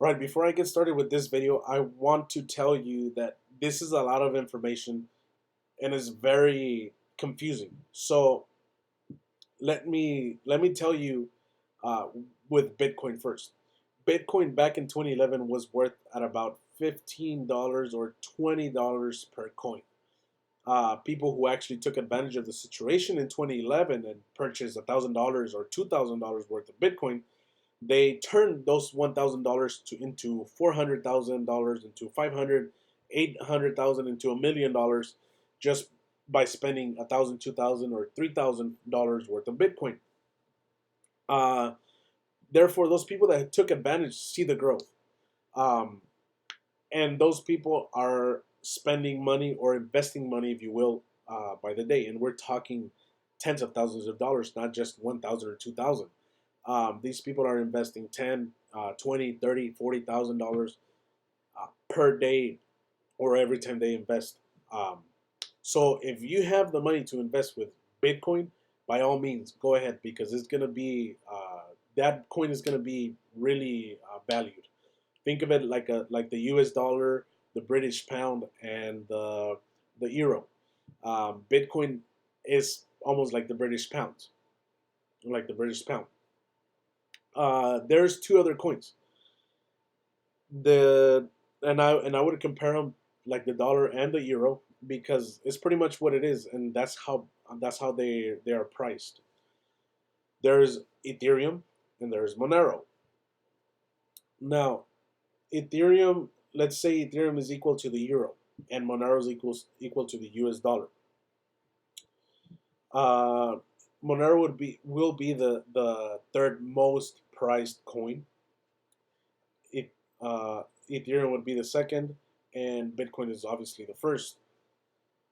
Right, before I get started with this video, I want to tell you that this is a lot of information and is very confusing. So let me tell you uh, with Bitcoin first. Bitcoin back in 2011 was worth at about $15 or $20 per coin. People who actually took advantage of the situation in 2011 and purchased $1,000 or $2,000 worth of Bitcoin, they turned those $1,000 into $400,000, into 500, 800,000, into $1 million just by spending 1,000, 2,000, or $3,000 worth of Bitcoin. Uh, Therefore, those people that took advantage see the growth, um, and those people are spending money or investing money, if you will, by the day. And we're talking tens of thousands of dollars, not just 1,000 or 2,000. These people are investing 10, 20, 30, $40,000 per day or every time they invest. Um, so if you have the money to invest with Bitcoin, by all means, go ahead because it's going to be that coin is going to be really valued. Think of it like the U.S. dollar, the British pound, and the euro. Bitcoin is almost like the British pound, like the British pound. There's two other coins. The and I would compare them like the dollar and the euro because it's pretty much what it is, and that's how they are priced. There's Ethereum and there's Monero. Now, Ethereum, let's say Ethereum is equal to the euro, and Monero is equal to the U.S. dollar. Uh, Monero will be the third most prized coin. It Ethereum would be the second, and Bitcoin is obviously the first.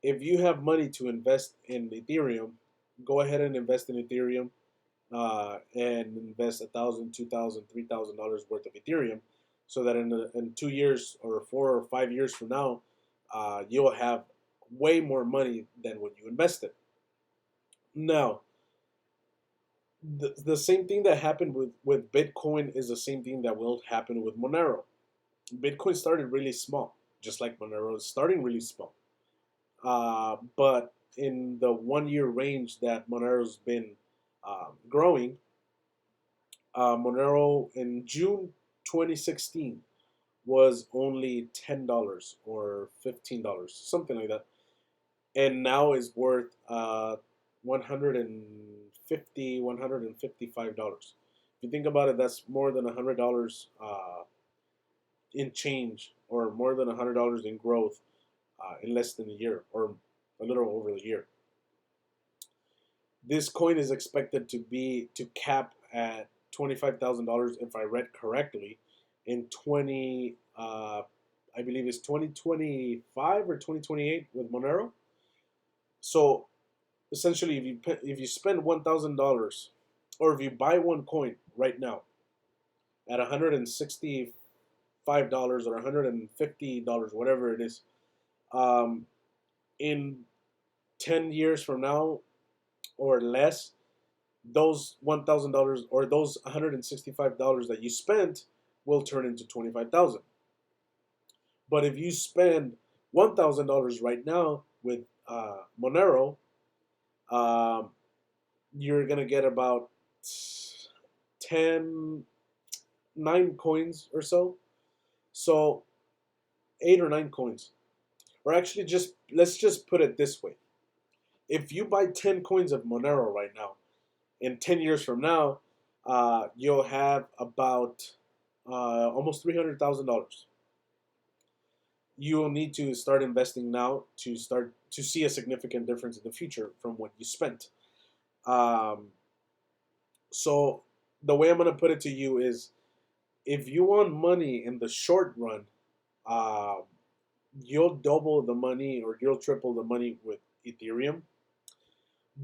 If you have money to invest in Ethereum, go ahead and invest in Ethereum, and invest 1,000, 2,000, $3,000 worth of Ethereum, so that in 2 years or 4 or 5 years from now, you'll have way more money than when you invested. Now, the same thing that happened with Bitcoin is the same thing that will happen with Monero. Bitcoin started really small, just like Monero is starting really small. But in the 1 year range that Monero's been growing, Monero in June 2016 was only $10 or $15, something like that, and now is worth 150, $155. If you think about it, that's more than $100 in change, or more than $100 in growth in less than a year, or a little over a year. This coin is expected to cap at $25,000, if I read correctly, in I believe it's 2025 or 2028 with Monero. So essentially, if you spend $1,000, or if you buy one coin right now at $165 or $150, whatever it is, um, in 10 years from now or less, those $1,000 or those $165 that you spent will turn into 25,000. But if you spend $1,000 right now with Monero, um, you're gonna get about 10, 9 coins or so. So 8 or 9 coins. Or actually, just let's just put it this way: if you buy 10 coins of Monero right now, in 10 years from now, you'll have about almost $300,000. You will need to start investing now to start to see a significant difference in the future from what you spent. Um, so the way I'm gonna put it to you is, if you want money in the short run, uh, you'll double the money or you'll triple the money with Ethereum.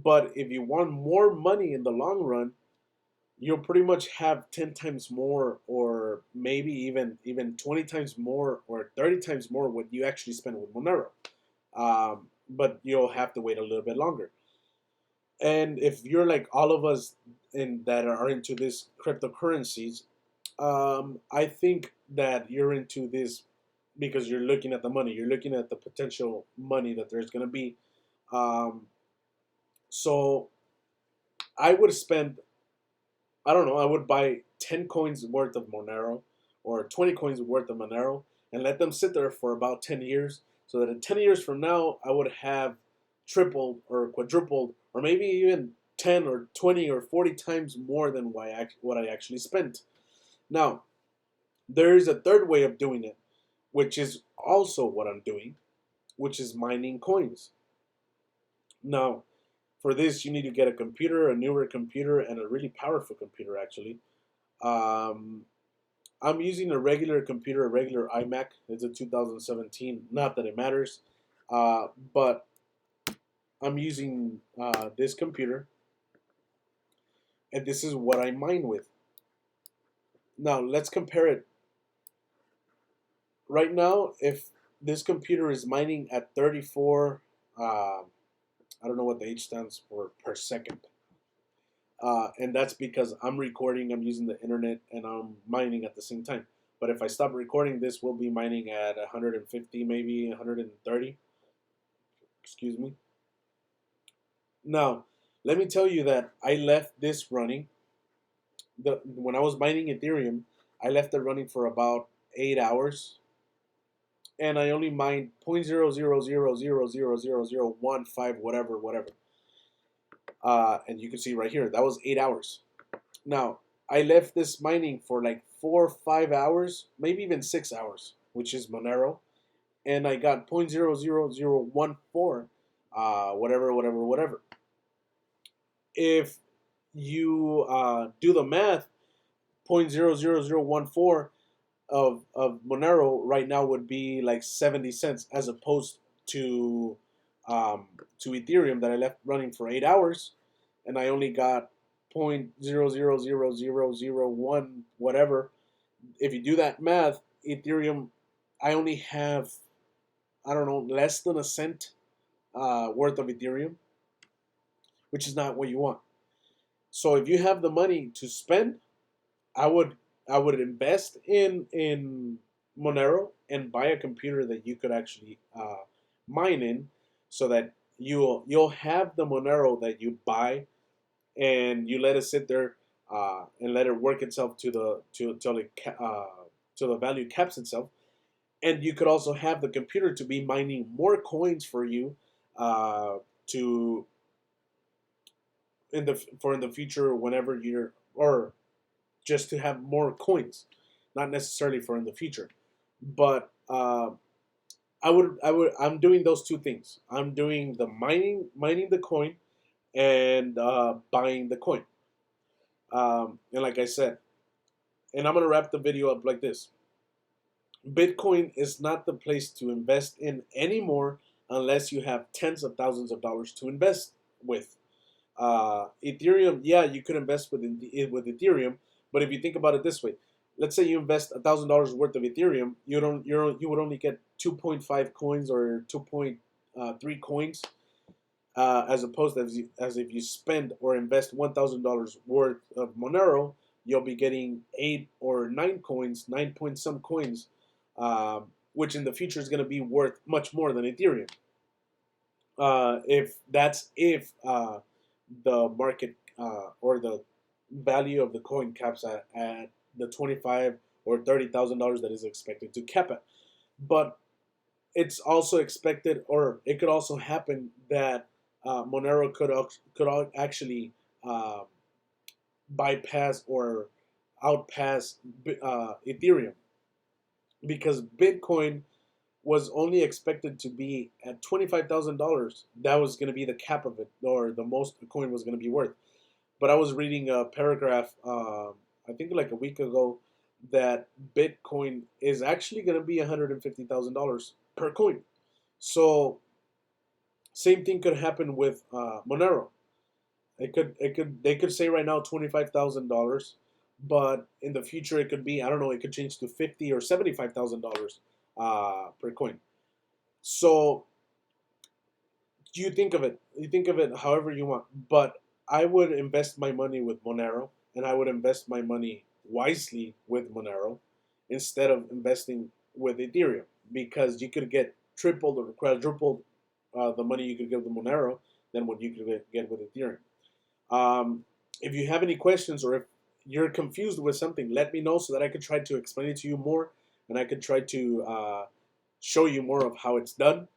But if you want more money in the long run, you'll pretty much have 10 times more, or maybe even 20 times more or 30 times more what you actually spend with Monero. But you'll have to wait a little bit longer. And if you're like all of us in that are into these cryptocurrencies, I think that you're into this because you're looking at the money. You're looking at the potential money that there's going to be. Um, so I would spend, I don't know, I would buy 10 coins worth of Monero or 20 coins worth of Monero and let them sit there for about 10 years so that in 10 years from now, I would have tripled or quadrupled or maybe even 10 or 20 or 40 times more than what I actually spent. Now, there is a third way of doing it, which is also what I'm doing, which is mining coins. Now, for this, you need to get a computer, a newer computer, and a really powerful computer, actually. Um, I'm using a regular computer, a regular iMac. It's a 2017. Not that it matters, but I'm using this computer, and this is what I mine with. Now, let's compare it. Right now, if this computer is mining at 34, I don't know what the H stands for per second. And that's because I'm recording, I'm using the internet, and I'm mining at the same time. But if I stop recording, this will be mining at 150, maybe 130. Excuse me. Now, let me tell you that I left this running. When I was mining Ethereum, I left it running for about 8 hours, and I only mined 0.0000000015, whatever, whatever. And you can see right here, that was 8 hours. Now, I left this mining for like 4 or 5 hours, maybe even 6 hours, which is Monero, and I got 0.00014, whatever, whatever, whatever. If you do the math, 0.00014 of Monero right now would be like 70 cents, as opposed um, to Ethereum that I left running for 8 hours, and I only got 0.0000001 whatever. If you do that math, Ethereum, I only have, I don't know, less than a cent worth of Ethereum, which is not what you want. So if you have the money to spend, I would I would invest in Monero and buy a computer that you could actually mine in, so that you'll have the Monero that you buy, and you let it sit there and let it work itself to the till it till the value caps itself, and you could also have the computer to be mining more coins for you to in the future, whenever you're, or just to have more coins, not necessarily for in the future. But I'm doing those two things. I'm doing the mining the coin, and buying the coin. And like I said, and I'm gonna wrap the video up like this: Bitcoin is not the place to invest in anymore unless you have tens of thousands of dollars to invest with. Ethereum, yeah, you could invest with Ethereum, but if you think about it this way, let's say you invest $1,000 worth of Ethereum, you would only get 2.5 coins or 2.3 coins, as opposed to as if you spend or invest $1,000 worth of Monero, you'll be getting 8 or 9 coins, 9 point some coins, which in the future is going to be worth much more than Ethereum. If the market or the value of the coin caps at the 25 or $30,000 that is expected to cap it. But it's also expected, or it could also happen that Monero could actually uh, bypass or outpass Ethereum, because Bitcoin was only expected to be at $25,000. That was going to be the cap of it, or the most a coin was going to be worth. But I was reading a paragraph, I think like a week ago, that Bitcoin is actually going to be $150,000 per coin. So same thing could happen with Monero. They could say right now $25,000, but in the future it could be, I don't know, it could change to $50,000 or $75,000 per coin. So you think of it, however you want, but I would invest my money with Monero, and I would invest my money wisely with Monero instead of investing with Ethereum, because you could get tripled or quadrupled the money you could get with Monero than what you could get with Ethereum. Um, if you have any questions, or if you're confused with something, let me know so that I could try to explain it to you more, and I could try to show you more of how it's done.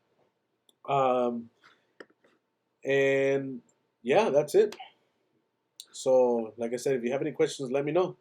Um, and yeah, that's it. So, like I said, if you have any questions, let me know.